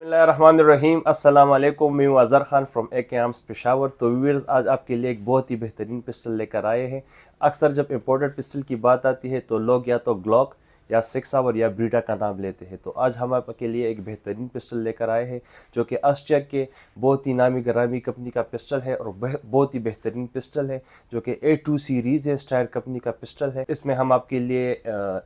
बिस्मिल्लाहिर्रहमानिर्रहीम अस्सलाम वालेकुम। मैं हूं अज़हर खान फ्रॉम ए के आर्म्स पेशावर। तो व्यूअर्स, आज आपके लिए एक बहुत ही बेहतरीन पिस्टल लेकर आए हैं। अक्सर जब इम्पोर्टेड पिस्टल की बात आती है तो लोग या तो ग्लॉक या 6 आवर या ब्रीडा का नाम लेते हैं। तो आज हम आपके लिए एक बेहतरीन पिस्टल लेकर आए हैं जो कि ऑस्ट्रिया के बहुत ही नामी गरामी कंपनी का पिस्टल है और बहुत ही बेहतरीन पिस्टल है जो कि A2 सीरीज़ है, स्टायर कंपनी का पिस्टल है। इसमें हम आपके लिए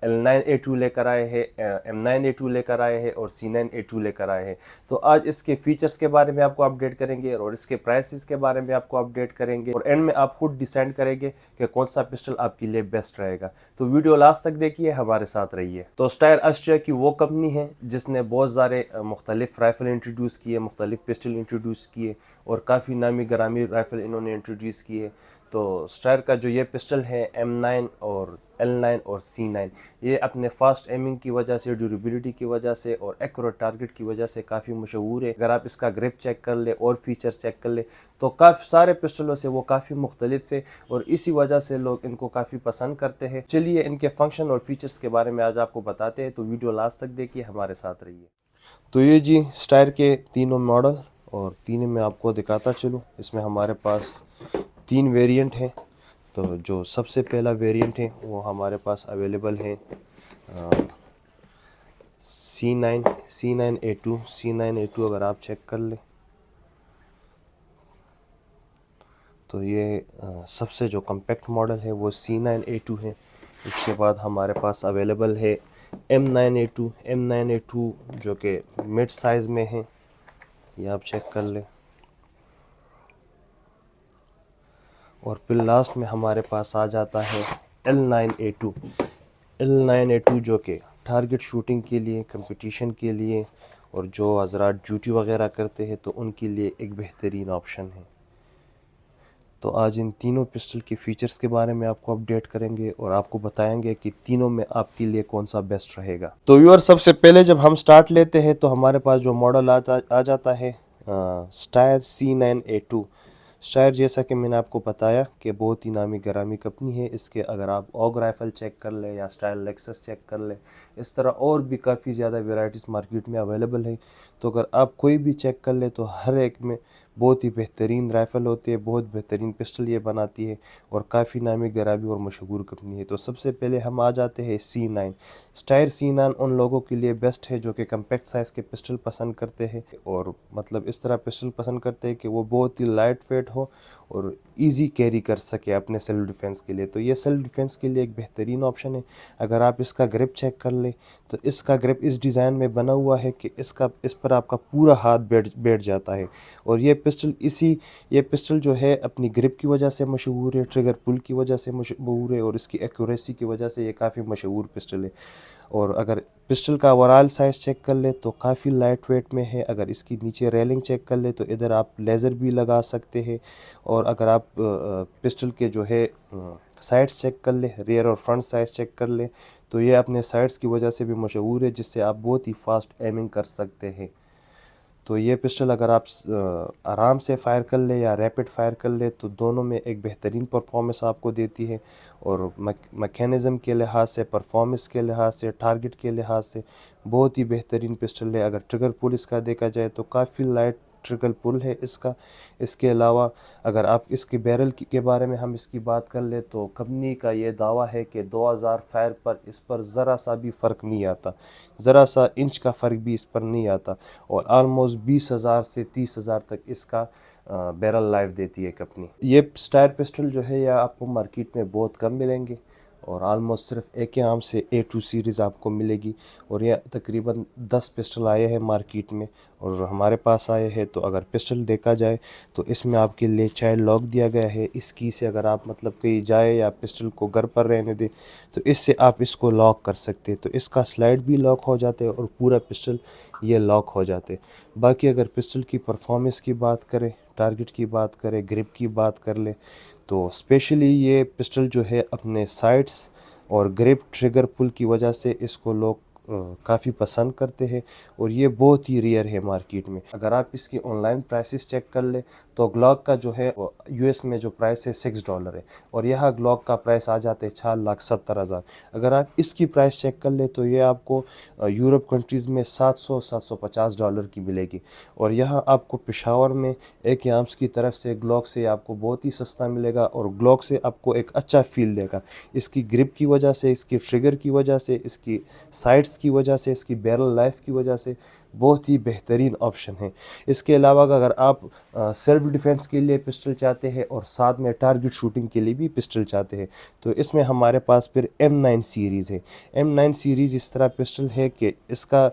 L9A2 लेकर आए हैं, M9A2 लेकर आए हैं और C9A2 लेकर आए हैं। तो आज इसके फीचर्स के बारे में आपको अपडेट करेंगे और इसके प्राइसेस के बारे में आपको अपडेट करेंगे और एंड में आप खुद डिसाइड करेंगे कि कौन सा पिस्टल आपके लिए बेस्ट रहेगा। तो वीडियो लास्ट तक देखिए, हमारे साथ रहिए। तो स्टायर ऑस्ट्रिया की वो कंपनी है जिसने बहुत सारे मुख्तलिफ राइफल इंट्रोड्यूस किए, मुख्तलिफ पिस्टल इंट्रोड्यूस किए और काफ़ी नामी गरामी राइफल इन्होंने इंट्रोड्यूस किए। तो स्टायर का जो ये पिस्टल है M9 और L9 और C9, ये अपने फास्ट एमिंग की वजह से, ड्यूरेबिलिटी की वजह से और एक्यूरेट टारगेट की वजह से काफ़ी मशहूर है। अगर आप इसका ग्रिप चेक कर ले और फीचर्स चेक कर ले तो काफ़ी सारे पिस्टलों से वो काफ़ी मुख्तलिफ है और इसी वजह से लोग इनको काफ़ी पसंद करते हैं। चलिए इनके फंक्शन और फीचर्स के बारे में आज आपको बताते हैं, तो वीडियो लास्ट तक देखिए, हमारे साथ रहिए। तो ये जी स्टायर के तीनों मॉडल और तीनों में आपको दिखाता चलूँ। इसमें हमारे पास 3 वेरिएंट हैं। तो जो सबसे पहला वेरिएंट है वो हमारे पास अवेलेबल है C9A2। अगर आप चेक कर ले तो ये सबसे जो कम्पैक्ट मॉडल है वो C9A2 है। इसके बाद हमारे पास अवेलेबल है M9A2 जो कि मिड साइज़ में है, ये आप चेक कर ले। और फिर लास्ट में हमारे पास आ जाता है L9A2 जो कि टारगेट शूटिंग के लिए, कंपटीशन के लिए और जो हज़रात ड्यूटी वगैरह करते हैं तो उनके लिए एक बेहतरीन ऑप्शन है। तो आज इन तीनों पिस्टल के फीचर्स के बारे में आपको अपडेट करेंगे और आपको बताएंगे कि तीनों में आपके लिए कौन सा बेस्ट रहेगा। तो व्यूअर, सबसे पहले जब हम स्टार्ट लेते हैं तो हमारे पास जो मॉडल आ जाता है स्टायर C9A2। स्टायर, जैसा कि मैंने आपको बताया कि बहुत ही नामी गरामी कंपनी है। इसके अगर आप ऑग राइफल चेक कर ले या स्टायर लेक्सस चेक कर ले, इस तरह और भी काफ़ी ज़्यादा वेराइटीज़ मार्केट में अवेलेबल है। तो अगर आप कोई भी चेक कर ले तो हर एक में बहुत ही बेहतरीन राइफ़ल होती है, बहुत बेहतरीन पिस्टल ये बनाती है और काफ़ी नामी गरामी और मशहूर कंपनी है। तो सबसे पहले हम आ जाते हैं C9। स्टायर C9 उन लोगों के लिए बेस्ट है जो कि कम्पैक्ट साइज़ के पिस्टल पसंद करते हैं और मतलब इस तरह पिस्टल पसंद करते हैं कि वो बहुत ही लाइट वेट हो और इजी कैरी कर सके अपने सेल्फ डिफेंस के लिए। तो ये सेल्फ डिफेंस के लिए एक बेहतरीन ऑप्शन है। अगर आप इसका ग्रिप चेक कर ले तो इसका ग्रिप इस डिज़ाइन में बना हुआ है कि इस पर आपका पूरा हाथ बैठ जाता है। और ये पिस्टल जो है अपनी ग्रिप की वजह से मशहूर है, ट्रिगर पुल की वजह से मशहूर है और इसकी एक्यूरेसी की वजह से ये काफ़ी मशहूर पिस्टल है। और अगर पिस्टल का ओवरऑल साइज़ चेक कर ले तो काफ़ी लाइट वेट में है। अगर इसकी नीचे रेलिंग चेक कर ले तो इधर आप लेज़र भी लगा सकते हैं। और अगर आप पिस्टल के जो है साइड्स चेक कर ले, रियर और फ्रंट साइज़ चेक कर ले, तो ये अपने साइड्स की वजह से भी मशहूर है जिससे आप बहुत ही फास्ट एमिंग कर सकते हैं। तो ये पिस्टल अगर आप आराम से फायर कर ले या रैपिड फायर कर ले तो दोनों में एक बेहतरीन परफॉर्मेंस आपको देती है। और मैकेनिज़्म के लिहाज से, परफॉर्मेंस के लिहाज से, टारगेट के लिहाज से बहुत ही बेहतरीन पिस्टल है। अगर ट्रिगर पुल इसका देखा जाए तो काफ़ी लाइट ट्रिगर पुल है इसका। इसके अलावा अगर आप इसके बैरल के बारे में हम इसकी बात कर ले तो कंपनी का ये दावा है कि 2000 फायर पर इस पर ज़रा सा भी फ़र्क नहीं आता, ज़रा सा इंच का फ़र्क भी इस पर नहीं आता। और आलमोस्ट 20,000 से 30,000 तक इसका बैरल लाइफ देती है कंपनी। ये स्टायर पिस्टल जो है यह आपको मार्केट में बहुत कम मिलेंगे और आलमोस्ट सिर्फ एक ही आर्म से A2 सीरीज़ आपको मिलेगी। और यह तकरीबन 10 पिस्टल आए हैं मार्केट में और हमारे पास आए हैं। तो अगर पिस्टल देखा जाए तो इसमें आपके लिए चाइल्ड लॉक दिया गया है। इस की से अगर आप मतलब कहीं जाए या पिस्टल को घर पर रहने दें तो इससे आप इसको लॉक कर सकते हैं। तो इसका स्लाइड भी लॉक हो जाते हैं और पूरा पिस्टल ये लॉक हो जाते। बाकी अगर पिस्टल की परफॉर्मेंस की बात करें, टारगेट की बात करें, ग्रिप की बात कर ले तो स्पेशली ये पिस्टल जो है अपने साइड्स और ग्रिप ट्रिगर पुल की वजह से इसको लोग काफ़ी पसंद करते हैं और ये बहुत ही रेयर है मार्केट में। अगर आप इसकी ऑनलाइन प्राइसेस चेक कर ले तो ग्लॉक का जो है यूएस में जो प्राइस है $6 है और यहाँ ग्लॉक का प्राइस आ जाते हैं 4,70,000। अगर आप इसकी प्राइस चेक कर ले तो ये आपको यूरोप कंट्रीज़ में $700-750 की मिलेगी और यहाँ आपको पेशावर में एक आर्म्स की तरफ से ग्लॉक से आपको बहुत ही सस्ता मिलेगा और ग्लॉक से आपको एक अच्छा फील देगा। इसकी ग्रिप की वजह से, इसकी ट्रिगर की वजह से, इसकी साइड्स की वजह से, इसकी बैरल लाइफ की वजह से बहुत ही बेहतरीन ऑप्शन है। इसके अलावा अगर आप सेल्फ डिफेंस के लिए पिस्टल चाहते हैं और साथ में टारगेट शूटिंग के लिए भी पिस्टल चाहते हैं तो इसमें हमारे पास फिर M9 सीरीज़ है। M9 सीरीज़ इस तरह पिस्टल है कि इसका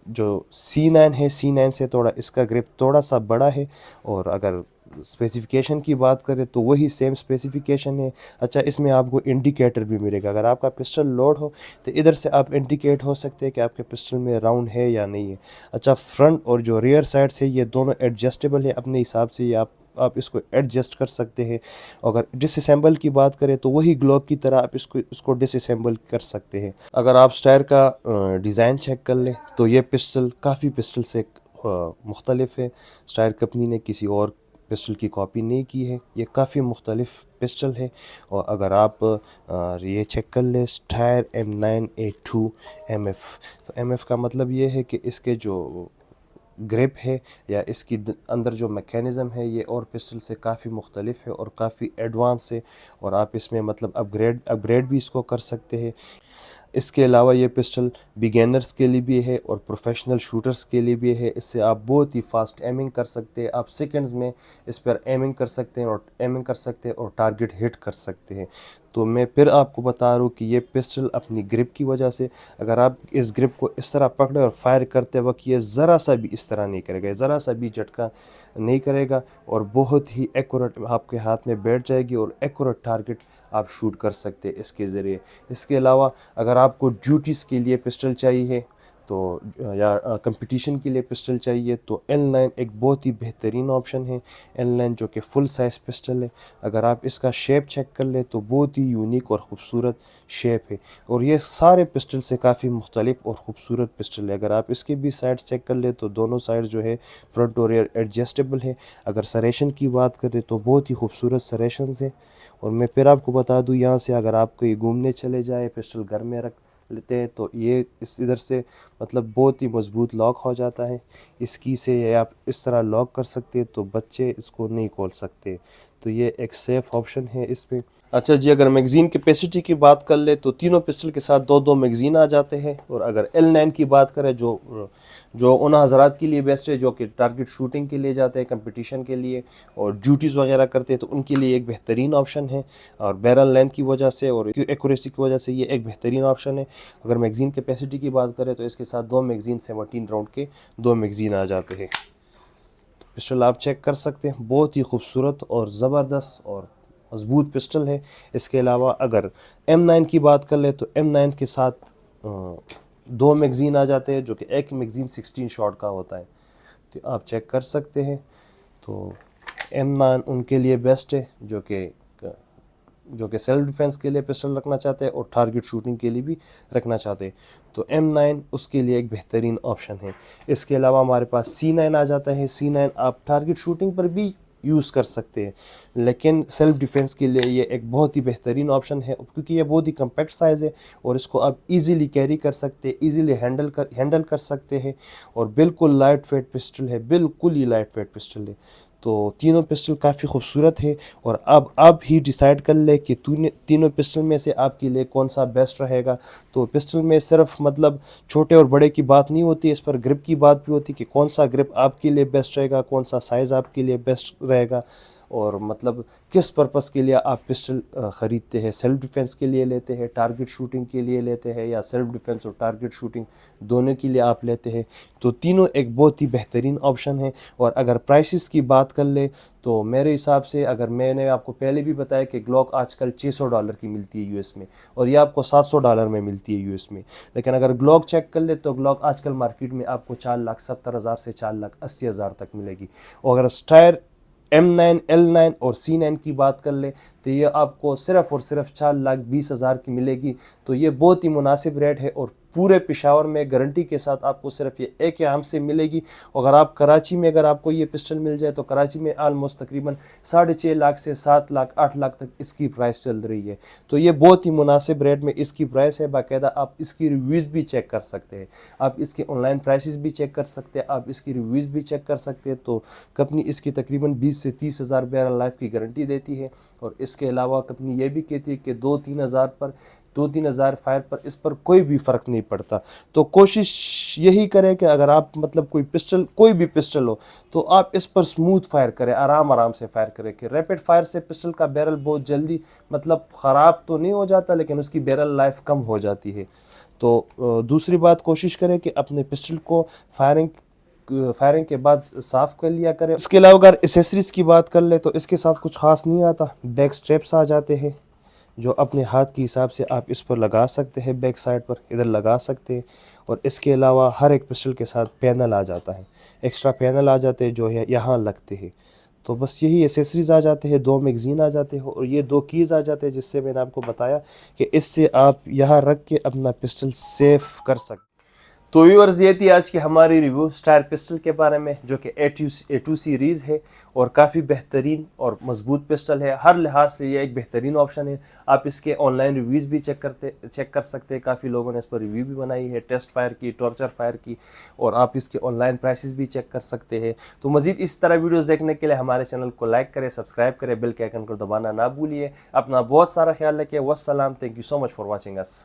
जो C9 है, C9 से थोड़ा इसका ग्रिप थोड़ा सा बड़ा है और अगर स्पेसिफिकेशन की बात करें तो वही सेम स्पेसिफिकेशन है। अच्छा, इसमें आपको इंडिकेटर भी मिलेगा। अगर आपका पिस्टल लोड हो तो इधर से आप इंडिकेट हो सकते हैं कि आपके पिस्टल में राउंड है या नहीं है। अच्छा, फ्रंट और जो रियर साइड्स है ये दोनों एडजस्टेबल है, अपने हिसाब से ये आप इसको एडजस्ट कर सकते हैं। अगर डिसअसेंबल की बात करें तो वही ग्लॉक की तरह आप इसको डिसअसेंबल कर सकते हैं। अगर आप स्टायर का डिज़ाइन चेक कर लें तो ये पिस्टल काफ़ी पिस्टल से मुख्तलिफ है। स्टायर कंपनी ने किसी और पिस्टल की कॉपी नहीं की है, ये काफ़ी मुख्तलिफ पिस्टल है। और अगर आप ये चेक कर ले स्टायर M9A2 MF, तो MF का मतलब ये है कि इसके जो ग्रिप है या इसकी अंदर जो मैकेनिज़्म है ये और पिस्टल से काफ़ी मुख्तलिफ है और काफ़ी एडवांस है और आप इसमें मतलब अपग्रेड भी इसको कर सकते हैं। इसके अलावा ये पिस्टल बिगेनर्स के लिए भी है और प्रोफेशनल शूटर्स के लिए भी है। इससे आप बहुत ही फास्ट एमिंग कर सकते हैं, आप सेकंड्स में इस पर एमिंग कर सकते हैं और टारगेट हिट कर सकते हैं। तो मैं फिर आपको बता रहा हूँ कि ये पिस्टल अपनी ग्रिप की वजह से, अगर आप इस ग्रिप को इस तरह पकड़े और फायर करते वक्त ये ज़रा सा भी इस तरह नहीं करेगा, ज़रा सा भी झटका नहीं करेगा और बहुत ही एक्यूरेट आपके हाथ में बैठ जाएगी और एक्यूरेट टारगेट आप शूट कर सकते हैं इसके ज़रिए। इसके अलावा अगर आपको ड्यूटीज़ के लिए पिस्टल चाहिए तो या कंपटीशन के लिए पिस्टल चाहिए तो L9 एक बहुत ही बेहतरीन ऑप्शन है। L9 जो कि फुल साइज़ पिस्टल है, अगर आप इसका शेप चेक कर ले तो बहुत ही यूनिक और ख़ूबसूरत शेप है और ये सारे पिस्टल से काफ़ी मुख्तलिफ और ख़ूबसूरत पिस्टल है। अगर आप इसके भी साइड्स चेक कर ले तो दोनों साइड जो है फ्रंट और रियर एडजस्टेबल है। अगर सरेशन की बात करें तो बहुत ही खूबसूरत सरेशंस है। और मैं फिर आपको बता दूँ, यहाँ से अगर आप कहीं घूमने चले जाए पिस्टल घर में रख लेते हैं तो ये इस इधर से मतलब बहुत ही मज़बूत लॉक हो जाता है। इसकी से आप इस तरह लॉक कर सकते हैं तो बच्चे इसको नहीं खोल सकते, तो ये एक सेफ़ ऑप्शन है इसमें। अच्छा जी, अगर मैगज़ीन कैपेसिटी की बात कर ले तो तीनों पिस्टल के साथ दो दो मैगज़ीन आ जाते हैं। और अगर L9 की बात करें जो उन हज़रात के लिए बेस्ट है जो कि टारगेट शूटिंग के लिए जाते हैं, कंपटीशन के लिए और ड्यूटीज़ वगैरह करते हैं, तो उनके लिए एक बेहतरीन ऑप्शन है। और बैरल लेंथ की वजह से और एक्यूरेसी की वजह से ये एक बेहतरीन ऑप्शन है। अगर मैगज़ीन कैपेसिटी की बात करें तो इसके साथ दो मैगज़ीन 17 राउंड के दो मैगज़ीन आ जाते हैं। पिस्टल आप चेक कर सकते हैं, बहुत ही खूबसूरत और ज़बरदस्त और मज़बूत पिस्टल है। इसके अलावा अगर M9 की बात कर ले तो M9 के साथ दो मैगज़ीन आ जाते हैं जो कि एक मैगज़ीन 16 शॉट का होता है, तो आप चेक कर सकते हैं। तो M9 उनके लिए बेस्ट है जो कि सेल्फ डिफेंस के लिए पिस्टल रखना चाहते हैं और टारगेट शूटिंग के लिए भी रखना चाहते हैं, तो M9 उसके लिए एक बेहतरीन ऑप्शन है। इसके अलावा हमारे पास C9 आ जाता है। C9 आप टारगेट शूटिंग पर भी यूज़ कर सकते हैं, लेकिन सेल्फ डिफेंस के लिए ये एक बहुत ही बेहतरीन ऑप्शन है क्योंकि ये बहुत ही कम्पैक्ट साइज़ है और इसको आप इजीली कैरी कर सकते हैं, इजीली हैंडल कर सकते हैं और बिल्कुल लाइट वेट पिस्टल है, बिल्कुल ही लाइट वेट पिस्टल है। तो तीनों पिस्टल काफ़ी खूबसूरत है और अब आप ही डिसाइड कर ले कि तीनों पिस्टल में से आपके लिए कौन सा बेस्ट रहेगा। तो पिस्टल में सिर्फ मतलब छोटे और बड़े की बात नहीं होती, इस पर ग्रिप की बात भी होती कि कौन सा ग्रिप आपके लिए बेस्ट रहेगा, कौन सा साइज़ आपके लिए बेस्ट रहेगा और मतलब किस पर्पस के लिए आप पिस्टल ख़रीदते हैं। सेल्फ डिफेंस के लिए लेते हैं, टारगेट शूटिंग के लिए लेते हैं या सेल्फ डिफेंस और टारगेट शूटिंग दोनों के लिए आप लेते हैं, तो तीनों एक बहुत ही बेहतरीन ऑप्शन है। और अगर प्राइसेस की बात कर ले तो मेरे हिसाब से, अगर मैंने आपको पहले भी बताया कि ग्लॉक आजकल $600 की मिलती है यूएस में और ये आपको $700 में मिलती है यूएस में, लेकिन अगर ग्लॉक चेक कर ले तो ग्लॉक आजकल मार्केट में आपको 4,70,000 से 4,80,000 तक मिलेगी। और अगर स्टायर M9, L9 और C9 की बात कर ले तो ये आपको सिर्फ़ और सिर्फ 4,20,000 की मिलेगी। तो ये बहुत ही मुनासिब रेट है और पूरे पेशावर में गारंटी के साथ आपको सिर्फ ये एक आर्म से मिलेगी। अगर आप कराची में अगर आपको ये पिस्टल मिल जाए तो कराची में आलमोस्ट तकरीबन 6.5 लाख से 7 लाख 8 लाख तक इसकी प्राइस चल रही है। तो ये बहुत ही मुनासिब रेट में इसकी प्राइस है। बाकायदा आप इसकी रिव्यूज़ भी चेक कर सकते हैं, आप इसके ऑनलाइन प्राइसेस भी चेक कर सकते हैं, आप इसकी रिव्यूज़ भी चेक कर सकते हैं। तो कंपनी इसकी तकरीबन 20 से 30 हज़ार बैरल लाइफ की गारंटी देती है। और इसके अलावा कंपनी ये भी कहती है कि 2-3 हज़ार फायर पर इस पर कोई भी फ़र्क नहीं पड़ता। तो कोशिश यही करें कि अगर आप मतलब कोई भी पिस्टल हो तो आप इस पर स्मूथ फायर करें, आराम से फायर करें। कि रैपिड फायर से पिस्टल का बैरल बहुत जल्दी मतलब ख़राब तो नहीं हो जाता, लेकिन उसकी बैरल लाइफ कम हो जाती है। तो दूसरी बात, कोशिश करें कि अपने पिस्टल को फायरिंग के बाद साफ़ कर लिया करें। इसके अलावा अगर एसेसरीज़ की बात कर ले तो इसके साथ कुछ ख़ास नहीं आता। बैक स्ट्रैप्स आ जाते हैं जो अपने हाथ के हिसाब से आप इस पर लगा सकते हैं, बैक साइड पर इधर लगा सकते हैं। और इसके अलावा हर एक पिस्टल के साथ पैनल आ जाता है, एक्स्ट्रा पैनल आ जाते हैं जो है यहाँ लगते हैं। तो बस यही एसेसरीज़ आ जाते हैं, 2 मैगज़ीन आ जाते हैं और ये 2 कीज़ आ जाते हैं, जिससे मैंने आपको बताया कि इससे आप यहाँ रख के अपना पिस्टल सेफ कर सकते। तो व्यूअर्स, ये थी आज की हमारी रिव्यू स्टार पिस्टल के बारे में, जो कि A2 सीरीज़ है और काफ़ी बेहतरीन और मजबूत पिस्टल है। हर लिहाज से ये एक बेहतरीन ऑप्शन है। आप इसके ऑनलाइन रिव्यूज़ भी चेक कर सकते हैं। काफ़ी लोगों ने इस पर रिव्यू भी बनाई है, टेस्ट फायर की, टॉर्चर फायर की, और आप इसके ऑनलाइन प्राइसेस भी चेक कर सकते हैं। तो मज़ीद इस तरह वीडियोज़ देखने के लिए हमारे चैनल को लाइक करें, सब्सक्राइब करें, बेल के आइकन को दबाना ना भूलिए। अपना बहुत सारा ख्याल रखिए। वस्सलाम, thank you so much for watching us.